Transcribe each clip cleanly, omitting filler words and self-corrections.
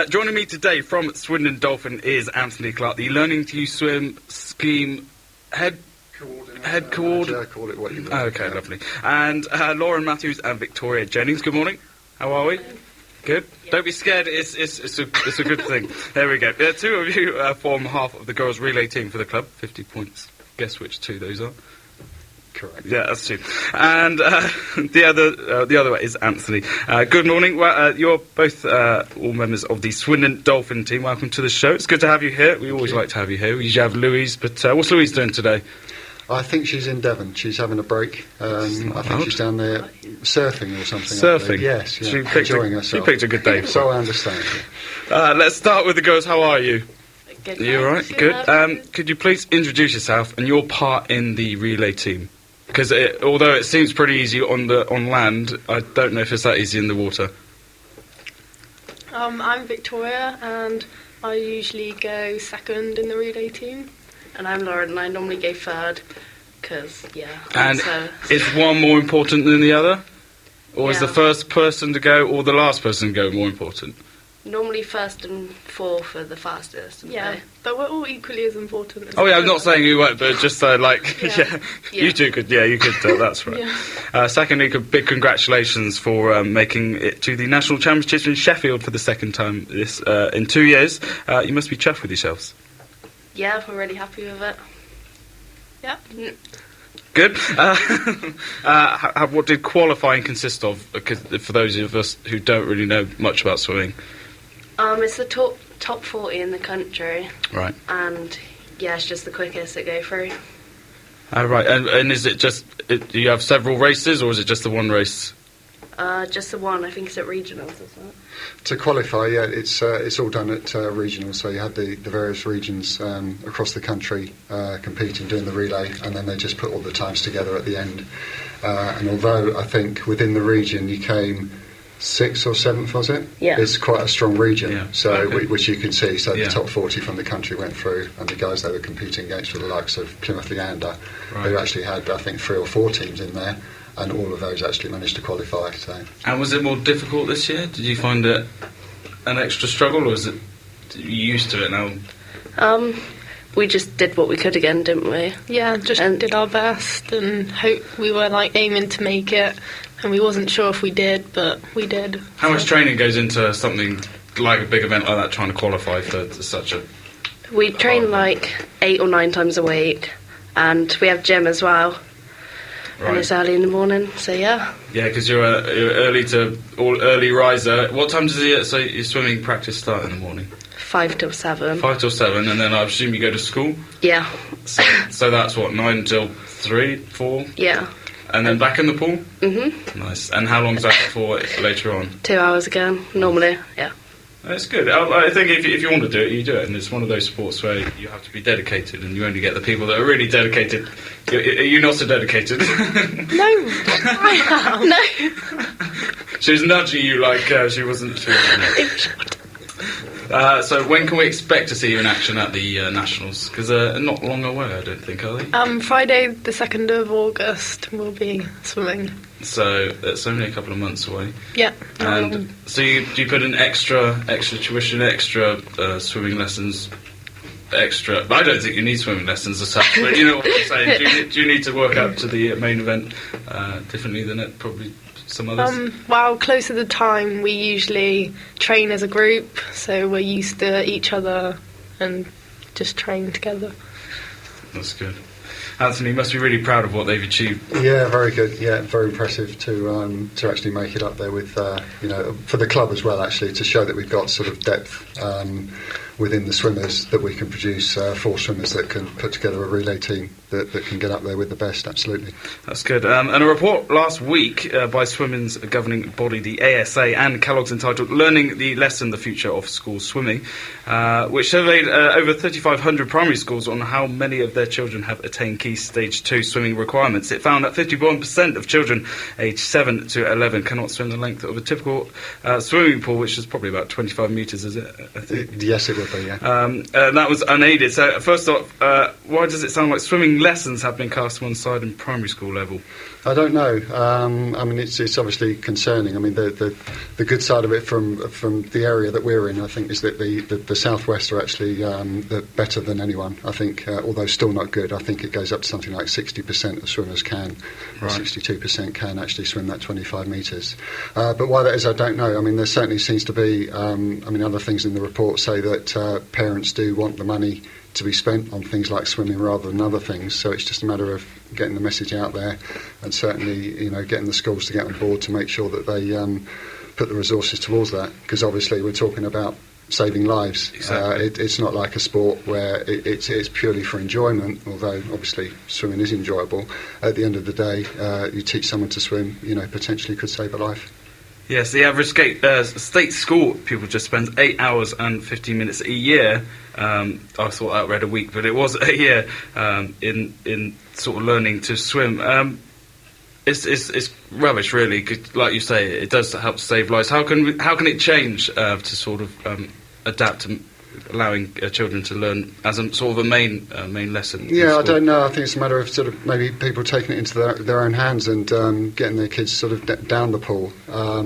Joining me today from Swindon Dolphin is Anthony Clark, the Learning to Use Swim Scheme head coordinator. Call it what you want. Okay, lovely. And Lauren Matthews and Victoria Jennings. Good morning. How are we? Good. Yeah. Don't be scared. It's a good thing. There we go. Two of you form half of the girls' relay team for the club. 50 points. Guess which two those are? Correct. Yeah, that's two. And the other way is Anthony. Good morning. Well, you're both all members of the Swindon Dolphin team. Welcome to the show. It's good to have you here. We always like to have you here. We usually have Louise, but what's Louise doing today? I think she's in Devon. She's having a break. I think she's down there surfing or something. Surfing? Yes, yeah. Enjoying herself. She picked a good day. So I understand. Let's start with the girls. How are you? Good. Are you all right? Good. Could you please introduce yourself and your part in the relay team? Because although it seems pretty easy on land, I don't know if it's that easy in the water. I'm Victoria, and I usually go second in the relay team. And I'm Lauren, and I normally go third, because, And is one more important than the other? Or is Yeah. the first person to go or the last person to go more important? Normally first and fourth are the fastest. Yeah, but we're all equally as important. Oh yeah, I'm not saying you won't, but just Yeah. you two could, you could. That's right. Yeah. Secondly, big congratulations for making it to the national championships in Sheffield for the second time this in 2 years. You must be chuffed with yourselves. Yeah, we're really happy with it. Yeah. Good. What did qualifying consist of? For those of us who don't really know much about swimming. It's the top 40 in the country. Right. And it's just the quickest that go through. Right. And is it just? Do you have several races, or is it just the one race? Just the one. I think it's at regionals as well. To qualify, it's all done at regionals. So you have the various regions across the country competing, doing the relay, and then they just put all the times together at the end. And although I think within the region you came 6th or 7th, was it? Yeah. It's quite a strong region, Yeah. so Okay. which you can see. So Yeah. the top 40 from the country went through, and the guys they were competing against were the likes of Plymouth Leander, who actually had, I think, 3 or 4 teams in there, and all of those actually managed to qualify. So. And was it more difficult this year? Did you find it an extra struggle, or is it you used to it now? We just did what we could again, didn't we? Yeah, just did our best and we were aiming to make it, and we wasn't sure if we did, but we did. How much training goes into something like a big event like that, trying to qualify for such a... We train 8 or 9 times a week, and we have gym as well. Right. And it's early in the morning, so yeah. Yeah, because you're early riser. What time does your swimming practice start in the morning? 5 till 7. 5 till 7, and then I presume you go to school? Yeah. So that's what, 9 till 3, 4? Yeah. And then back in the pool? Mhm. Nice. And how long is that for later on? 2 hours again, normally, yeah. That's good. I think if you want to do it, you do it. And it's one of those sports where you have to be dedicated, and you only get the people that are really dedicated. Are you not so dedicated? No, I am. No. She was nudging you like she wasn't. So when can we expect to see you in action at the Nationals? Because they're not long away, I don't think, are they? Friday the 2nd of August we'll be swimming. So it's only a couple of months away. Yeah. And so do you put in extra tuition, extra swimming lessons, extra... I don't think you need swimming lessons as such, but you know what I'm saying. Do you need to work up to the main event differently than it probably some others? Well, close to the time we usually train as a group, so we're used to each other and just train together. That's good. Anthony, you must be really proud of what they've achieved. Yeah, very good. Yeah, very impressive to actually make it up there with, for the club as well, actually, to show that we've got sort of depth within the swimmers, that we can produce 4 swimmers that can put together a relay team that can get up there with the best, absolutely. That's good. And a report last week by swimming's governing body, the ASA, and Kellogg's entitled Learning the Lesson, the Future of School Swimming, which surveyed over 3,500 primary schools on how many of their children have attained key Stage 2 swimming requirements. It found that 51% of children aged 7 to 11 cannot swim the length of a typical swimming pool, which is probably about 25 metres, is it? I think. Yes, it would be, yeah. And that was unaided. So first off, why does it sound like swimming lessons have been cast to one side in primary school level? I don't know. I mean, it's obviously concerning. I mean, the good side of it from the area that we're in, I think, is that the southwest are actually better than anyone. I think, although still not good. I think it goes up to something like 60% of swimmers can, or 62% can actually swim that 25 metres. But why that is, I don't know. I mean, there certainly seems to be. I mean, other things in the report say that parents do want the money to be spent on things like swimming rather than other things, so it's just a matter of getting the message out there, and certainly, you know, getting the schools to get on board to make sure that they put the resources towards that, because obviously we're talking about saving lives. Exactly. It's not like a sport where it's purely for enjoyment, although obviously swimming is enjoyable. At the end of the day, you teach someone to swim, you know, potentially could save a life. Yes, the average state school pupil just spends 8 hours and 15 minutes a year. I thought I read a week, but it was a year in sort of learning to swim. It's rubbish, really. 'Cause like you say, it does help save lives. How can it change to sort of adapt to allowing children to learn as a sort of a main lesson? Yeah, I don't know. I think it's a matter of sort of maybe people taking it into their own hands and getting their kids sort of down the pool. I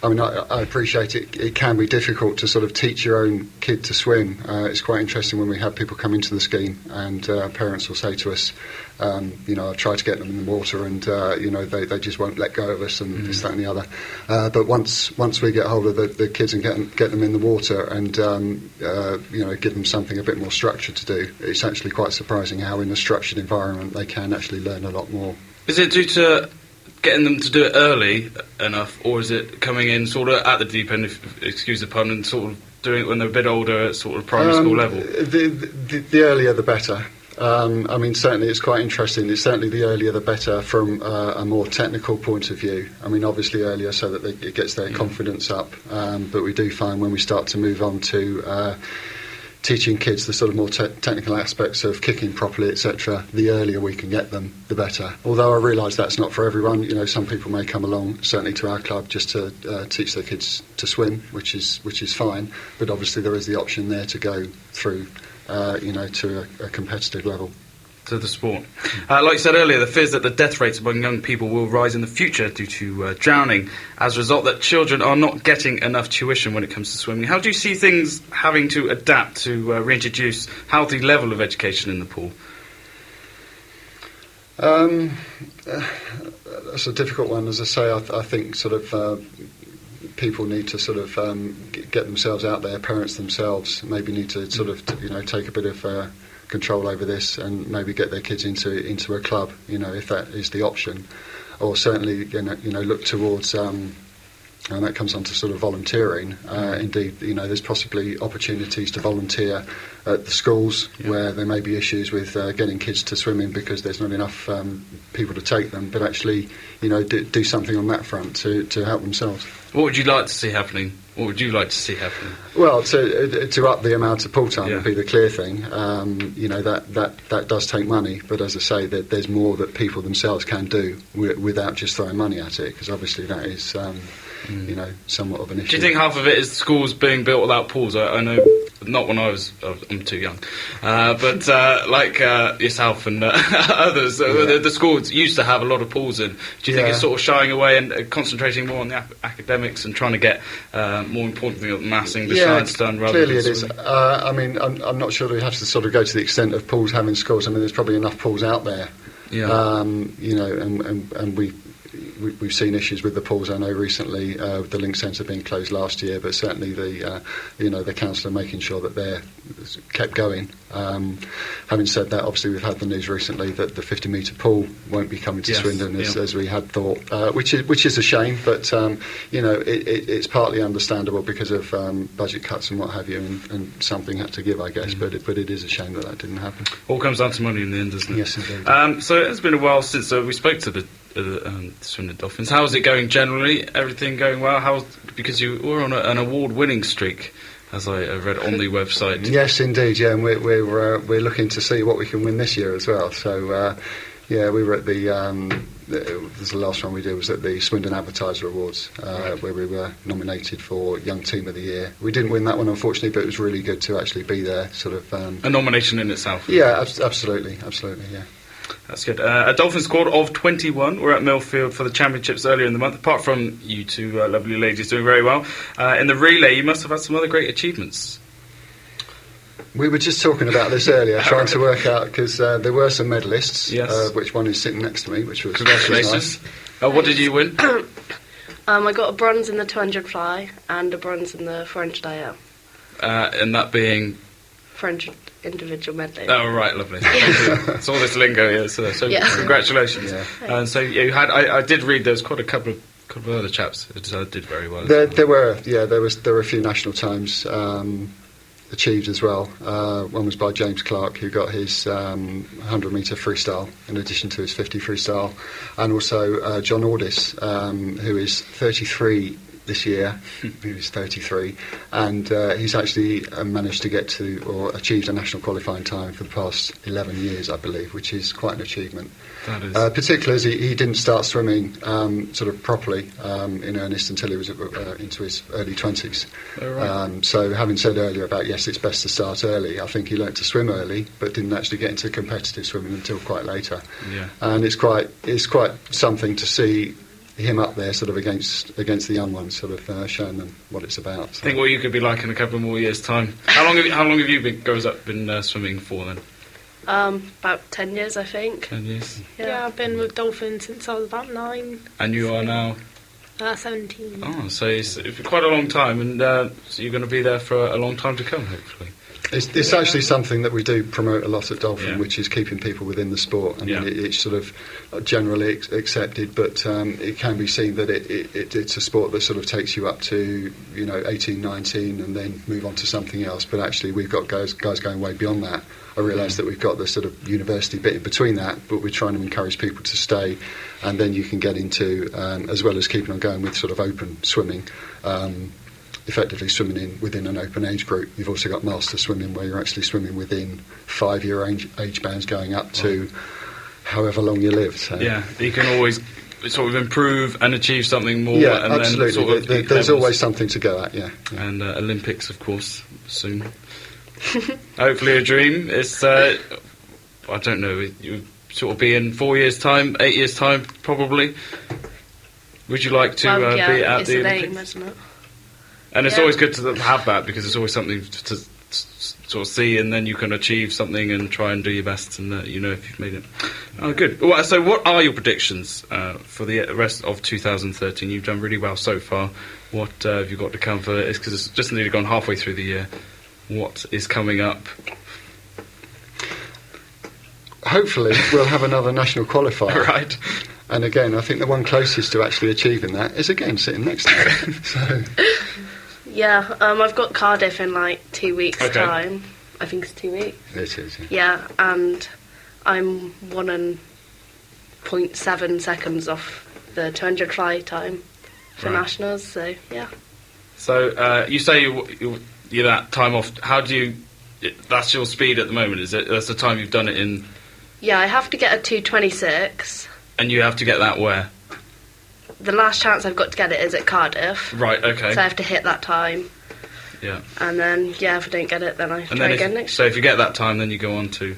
mean, I appreciate it. It can be difficult to sort of teach your own kid to swim. It's quite interesting when we have people come into the scheme and parents will say to us, you know, I try to get them in the water and, you know, they just won't let go of us and this, that and the other. But once we get hold of the kids and get them in the water and, you know, give them something a bit more structured to do, it's actually quite surprising how in a structured environment they can actually learn a lot more. Is it due to getting them to do it early enough, or is it coming in sort of at the deep end, if excuse the pun, and sort of doing it when they're a bit older at sort of primary school level? The earlier the better. I mean, certainly it's quite interesting. It's certainly the earlier the better from a more technical point of view. I mean, obviously earlier so that it gets their confidence up. But we do find when we start to move on to teaching kids the sort of more technical aspects of kicking properly, etc., the earlier we can get them, the better. Although I realise that's not for everyone. You know, some people may come along, certainly to our club, just to teach their kids to swim, which is fine. But obviously there is the option there to go through, you know, to a competitive level. To the sport. Like you said earlier, the fears that the death rates among young people will rise in the future due to drowning as a result that children are not getting enough tuition when it comes to swimming. How do you see things having to adapt to reintroduce healthy level of education in the pool? That's a difficult one. As I say, I think sort of people need to sort of get themselves out there, parents themselves maybe need to sort of, you know, take a bit of control over this and maybe get their kids into a club, you know, if that is the option, or certainly you know look towards and that comes on to sort of volunteering. Indeed, you know, there's possibly opportunities to volunteer at the schools where there may be issues with getting kids to swimming because there's not enough people to take them, but actually, you know, do something on that front to help themselves. What would you like to see happening? What would you like to see happening? Well, to up the amount of pool time would be the clear thing. You know, that does take money, but as I say, there's more that people themselves can do without just throwing money at it, because obviously that is, you know, somewhat of an issue. Do you think half of it is schools being built without pools? I know, not when I'm too young, but like yourself and others, the schools used to have a lot of pools in. Do you think it's sort of shying away and concentrating more on the academics and trying to get more importantly massing the science done rather clearly than it is. I mean, I'm not sure that we have to sort of go to the extent of pools having schools. I mean, there's probably enough pools out there. You know, and we've seen issues with the pools. I know recently with the Link Centre being closed last year, but certainly the council are making sure that they're kept going. Having said that, obviously we've had the news recently that the 50-metre pool won't be coming to Swindon as we had thought, which is a shame. But you know, it's partly understandable because of budget cuts and what have you, and something had to give, I guess. But it is a shame that didn't happen. All comes down to money in the end, doesn't it? Yes, indeed. So it's been a while since we spoke to the Swindon Dolphins. How's it going generally? Everything going well? Because you were on an award-winning streak, as I read on the website. Yes, indeed. Yeah, and we're looking to see what we can win this year as well. So we were at the last one we did was at the Swindon Advertiser Awards, where we were nominated for Young Team of the Year. We didn't win that one, unfortunately, but it was really good to actually be there. Sort of a nomination in itself. Yeah, absolutely, yeah. That's good. A Dolphin squad of 21 were at Millfield for the championships earlier in the month. Apart from you two lovely ladies doing very well in the relay, you must have had some other great achievements. We were just talking about this earlier, trying to work out, because there were some medalists, Yes. which one is sitting next to me, which was Congratulations. nice. What did you win? I got a bronze in the 200 fly and a bronze in the 400 IL. And that being... 400 individual medley. Oh, right, lovely. It's all this lingo here, so Yeah. congratulations. Yeah. And so you had, I did read there was quite a couple of other chaps that did very well. There were a few national times achieved as well. One was by James Clark, who got his 100 metre freestyle in addition to his 50 freestyle, and also John Ordis, who is 33 this year. He was 33, and he's actually managed to get to or achieved a national qualifying time for the past 11 years, I believe, which is quite an achievement. That is. Particularly as he didn't start swimming sort of properly in earnest until he was into his early 20s. Oh, right. So having said earlier about, yes, it's best to start early, I think he learnt to swim early but didn't actually get into competitive swimming until quite later. Yeah. And it's quite something to see him up there sort of against the young ones, sort of showing them what it's about. So. Think what you could be like in a couple more years' time. How long have you been swimming for then? About 10 years, I think. 10 years. Yeah, I've been with dolphins since I was about 9. And you are now? 17. Oh, so it's quite a long time, and so you're going to be there for a long time to come, hopefully. It's actually something that we do promote a lot at Dolphin, Yeah. which is keeping people within the sport. I mean, Yeah. it's sort of generally accepted, but it can be seen that it's a sport that sort of takes you up to 18, 19, and then move on to something else. But actually, we've got guys going way beyond that. I realise that we've got the sort of university bit in between that, but we're trying to encourage people to stay, and then you can get into, as well as keeping on going with sort of open swimming. Effectively swimming within an open age group. You've also got master swimming, where you're actually swimming within 5-year age bands going up to however long you live. So. Yeah, you can always sort of improve and achieve something more. Yeah, and absolutely. Then sort of There's levels. always something to go at, yeah. And Olympics, of course, soon. Hopefully a dream. It's, I don't know, you sort of be in 4 years' time, 8 years' time, probably. Would you like to Well, yeah, be at it's the an Olympics? aim, isn't it? And it's Yeah. always good to have that, because it's always something to sort of see, and then you can achieve something and try and do your best, and if you've made it. Oh, good. Well, so what are your predictions for the rest of 2013? You've done really well so far. What have you got to come for? It's because it's just nearly gone halfway through the year. What is coming up? Hopefully we'll have another national qualifier. Right. And again, I think the one closest to actually achieving that is again sitting next to me. So, Yeah, I've got Cardiff in like 2 weeks' Okay. time. I think it's 2 weeks. it is, yeah. Yeah, and I'm 1.7 seconds off the 200 fly time for Right. nationals. So yeah. So you say you're that time off. How do you? That's your speed at the moment, is it? That's the time you've done it in, Yeah, I have to get a 2:26. and you have to get that where? The last chance I've got to get it is at Cardiff. Right. Okay. So I have to hit that time. Yeah. And then, yeah, if I don't get it, then I And try then again next so if you get that time, then you go on to,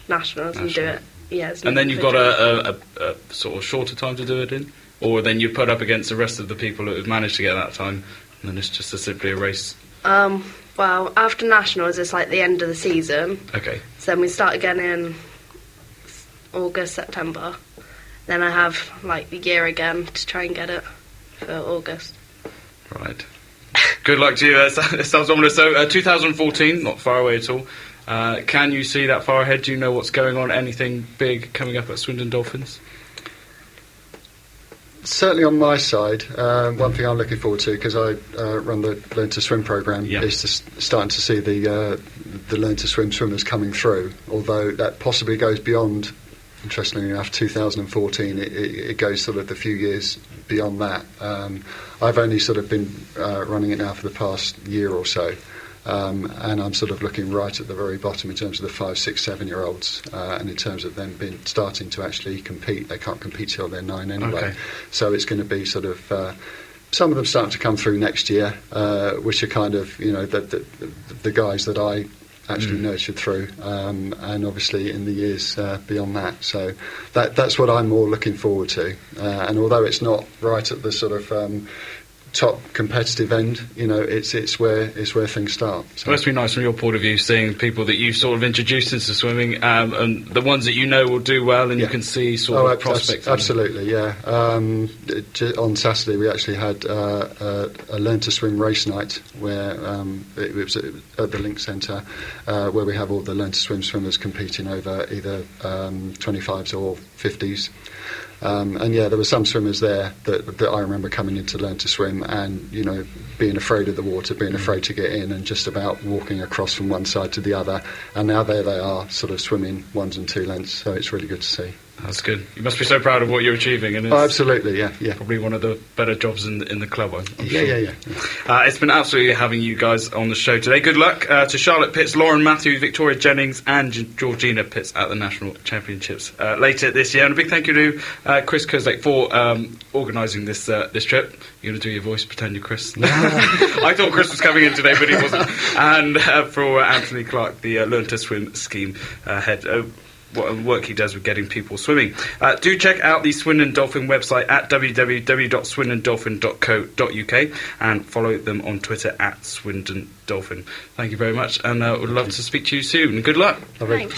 nationals and do National. it. Yeah, it's and then you've got individual. a sort of shorter time to do it in, or then you put up against the rest of the people that have managed to get that time, and then it's just simply a race. Well, after nationals, it's like the end of the season. Okay. So then we start again in August, September. Then I have like the year again to try and get it for August. Right. Good luck to you. It sounds ominous. So 2014, not far away at all. Can you see that far ahead? Do you know what's going on? Anything big coming up at Swindon Dolphins? Certainly on my side, one thing I'm looking forward to, because I run the Learn to Swim programme, Yeah. is starting to see the Learn to Swim swimmers coming through, although that possibly goes beyond, interestingly enough, 2014. It goes sort of the few years beyond that. I've only sort of been running it now for the past year or so, and I'm sort of looking right at the very bottom in terms of the 5, 6, 7-year-olds, and in terms of them starting to actually compete. They can't compete till they're 9 anyway. Okay. So it's going to be sort of some of them starting to come through next year, which are kind of the guys that I actually nurtured through, and obviously in the years beyond that. So that's what I'm more looking forward to. And although it's not right at the sort of top competitive end, it's where things start. So. It must be nice from your point of view, seeing people that you've sort of introduced into swimming, and the ones that will do well, and you can see sort of prospects. Absolutely, yeah. On Saturday we actually had a learn to swim race night where it was at the Link Centre, where we have all the learn to swim swimmers competing over either 25s or 50s. And there were some swimmers there that I remember coming in to learn to swim, and being afraid of the water, being afraid to get in, and just about walking across from one side to the other. And now there they are, sort of swimming 1s and 2 lengths. So it's really good to see. That's good. You must be so proud of what you're achieving, and it's absolutely, yeah. Probably one of the better jobs in the club. I'm sure. Yeah. It's been absolutely having you guys on the show today. Good luck to Charlotte Pitts, Lauren Matthews, Victoria Jennings, and Georgina Pitts at the National Championships later this year. And a big thank you to Chris Kurzek for organising this trip. You're going to do your voice, pretend you're Chris. I thought Chris was coming in today, but he wasn't. And for Anthony Clark, the Learn to Swim scheme head. What work he does with getting people swimming. Do check out the Swindon Dolphin website at www.swindondolphin.co.uk and follow them on Twitter at Swindon Dolphin. Thank you very much, and would love to speak to you soon. Good luck. Thanks.